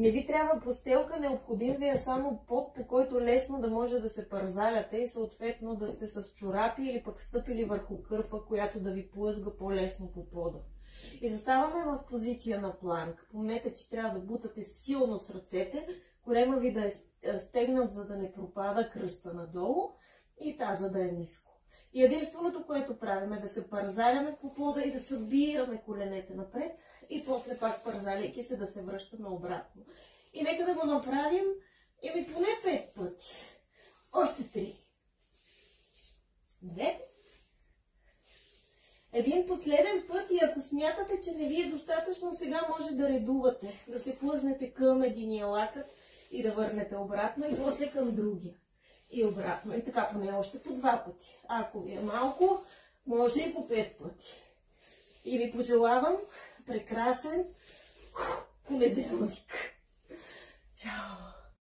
Не ви трябва постелка, необходим ви е само под, по който лесно да може да се парзаляте и съответно да сте с чорапи или пък стъпили върху кърпа, която да ви плъзга по-лесно по пода. И заставаме в позиция на планк. Помнете, че трябва да бутате силно с ръцете, корема ви да е стегнат, за да не пропада кръста надолу и таза да е ниско. И единственото, което правим е да се парзаляме по пода и да събираме коленете напред и после пак парзаляйки се да се връщаме обратно. И нека да го направим поне 5 пъти. Още 3. 2. Един последен път и ако смятате, че не ви е достатъчно, сега може да редувате, да се плъзнете към единия лакът и да върнете обратно и после към другия. И обратно. И така поне още по 2 пъти. Ако ви е малко, може и по 5 пъти. И ви пожелавам прекрасен понеделник. Чао!